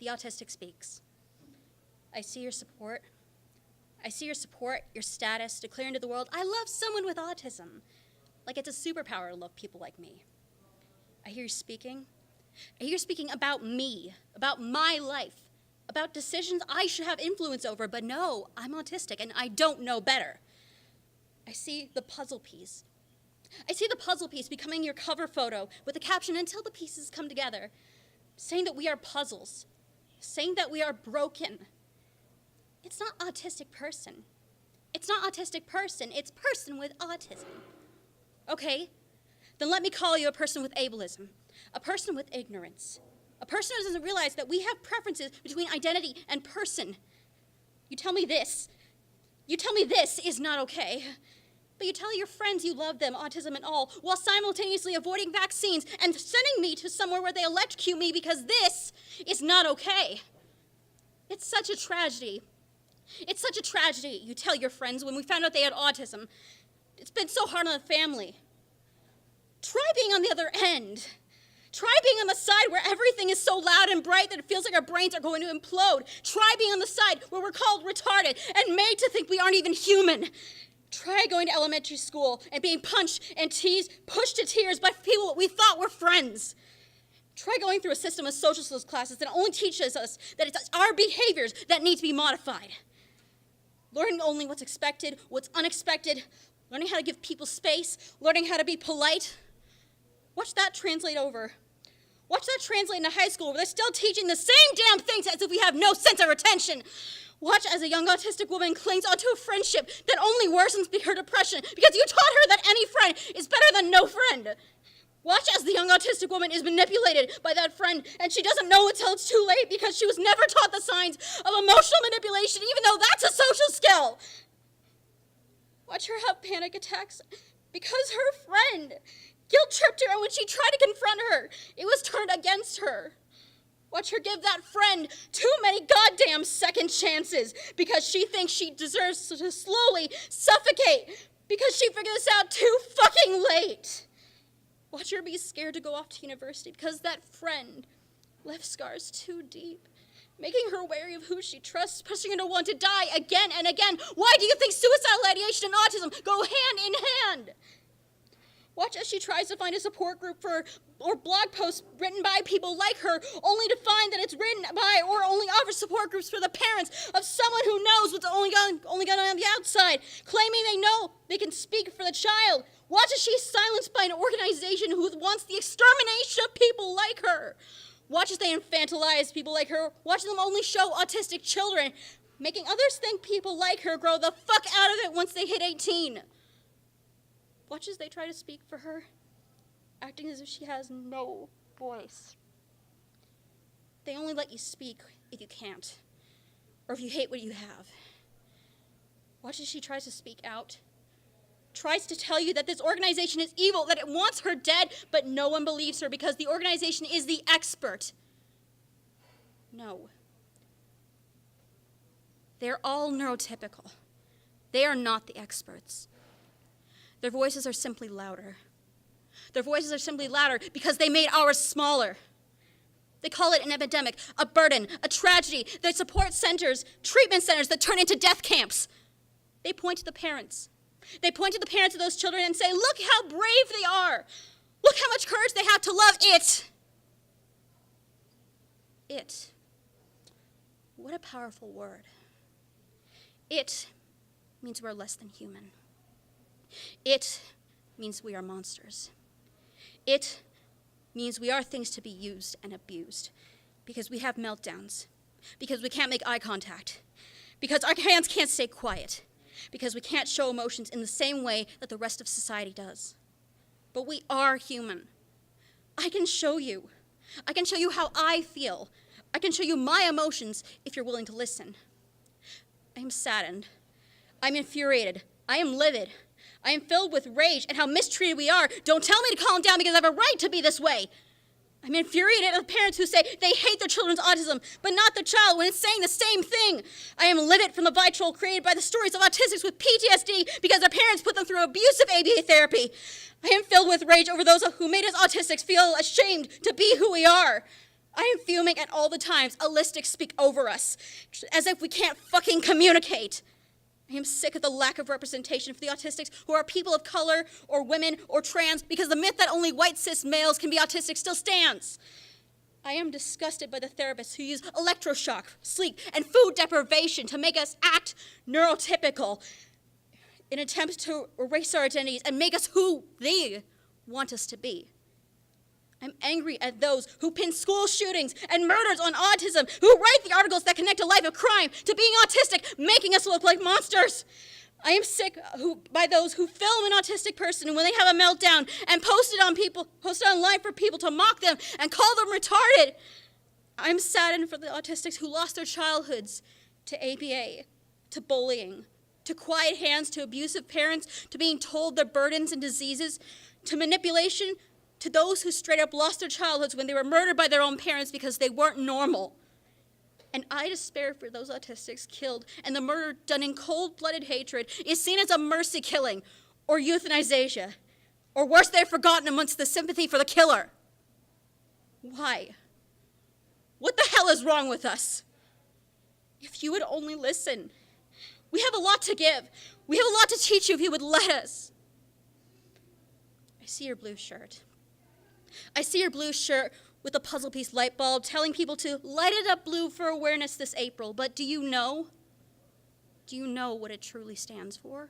the Autistic Speaks. I see your support. I see your support, your status, declaring to the world, I love someone with autism. Like it's a superpower to love people like me. I hear you speaking. I hear you speaking about me, about my life, about decisions I should have influence over, but no, I'm autistic and I don't know better. I see the puzzle piece. I see the puzzle piece becoming your cover photo with the caption, until the pieces come together, saying that we are puzzles, saying that we are broken. It's not autistic person. It's not autistic person, it's person with autism. Okay, then let me call you a person with ableism, a person with ignorance, a person who doesn't realize that we have preferences between identity and person. You tell me this is not okay. But you tell your friends you love them, autism and all, while simultaneously avoiding vaccines and sending me to somewhere where they electrocute me because this is not okay. It's such a tragedy. It's such a tragedy, you tell your friends when we found out they had autism. It's been so hard on the family. Try being on the other end. Try being on the side where everything is so loud and bright that it feels like our brains are going to implode. Try being on the side where we're called retarded and made to think we aren't even human. Try going to elementary school and being punched and teased, pushed to tears by people we thought were friends. Try going through a system of social skills classes that only teaches us that it's our behaviors that need to be modified. Learning only what's expected, what's unexpected, learning how to give people space, learning how to be polite. Watch that translate over. Watch that translate into high school where they're still teaching the same damn things as if we have no sense of retention. Watch as a young autistic woman clings onto a friendship that only worsens her depression because you taught her that any friend is better than no friend. Watch as the young autistic woman is manipulated by that friend and she doesn't know until it's too late because she was never taught the signs of emotional manipulation, even though that's a social skill. Watch her have panic attacks because her friend guilt-tripped her, and when she tried to confront her, it was turned against her. Watch her give that friend too many goddamn second chances because she thinks she deserves to slowly suffocate because she figured this out too fucking late. Watch her be scared to go off to university because that friend left scars too deep, making her wary of who she trusts, pushing her to want to die again and again. Why do you think suicidal ideation and autism go hand in hand? Watch as she tries to find a support group or blog posts written by people like her, only to find that it's written by or only offers support groups for the parents of someone who knows what's only going on the outside, claiming they know they can speak for the child. Watch as she's silenced by an organization who wants the extermination of people like her. Watch as they infantilize people like her. Watch them only show autistic children, making others think people like her grow the fuck out of it once they hit 18. Watch as they try to speak for her, acting as if she has no voice. They only let you speak if you can't, or if you hate what you have. Watch as she tries to speak out, tries to tell you that this organization is evil, that it wants her dead, but no one believes her because the organization is the expert. No. They're all neurotypical. They are not the experts. Their voices are simply louder. Their voices are simply louder because they made ours smaller. They call it an epidemic, a burden, a tragedy. They support centers, treatment centers that turn into death camps. They point to the parents. They point to the parents of those children and say, look how brave they are. Look how much courage they have to love it. It. What a powerful word. It means we're less than human. It means we are monsters. It means we are things to be used and abused because we have meltdowns, because we can't make eye contact, because our hands can't stay quiet, because we can't show emotions in the same way that the rest of society does. But we are human. I can show you. I can show you how I feel. I can show you my emotions if you're willing to listen. I am saddened. I'm infuriated. I am livid. I am filled with rage at how mistreated we are. Don't tell me to calm down because I have a right to be this way. I'm infuriated at the parents who say they hate their children's autism, but not their child when it's saying the same thing. I am livid from the vitriol created by the stories of autistics with PTSD because their parents put them through abusive ABA therapy. I am filled with rage over those who made us autistics feel ashamed to be who we are. I am fuming at all the times Autistic speak over us, as if we can't fucking communicate. I am sick of the lack of representation for the autistics who are people of color or women or trans, because the myth that only white cis males can be autistic still stands. I am disgusted by the therapists who use electroshock, sleep, and food deprivation to make us act neurotypical in attempts to erase our identities and make us who they want us to be. I'm angry at those who pin school shootings and murders on autism, who write the articles that connect a life of crime to being autistic, making us look like monsters. I am sick by those who film an autistic person when they have a meltdown and post it online for people to mock them and call them retarded. I'm saddened for the autistics who lost their childhoods to ABA, to bullying, to quiet hands, to abusive parents, to being told their burdens and diseases, to manipulation, to those who straight up lost their childhoods when they were murdered by their own parents because they weren't normal. And I despair for those autistics killed, and the murder done in cold-blooded hatred is seen as a mercy killing or euthanization, or worse, they're forgotten amongst the sympathy for the killer. Why? What the hell is wrong with us? If you would only listen. We have a lot to give. We have a lot to teach you if you would let us. I see your blue shirt. I see your blue shirt with a puzzle piece light bulb telling people to light it up blue for awareness this April. But do you know? Do you know what it truly stands for?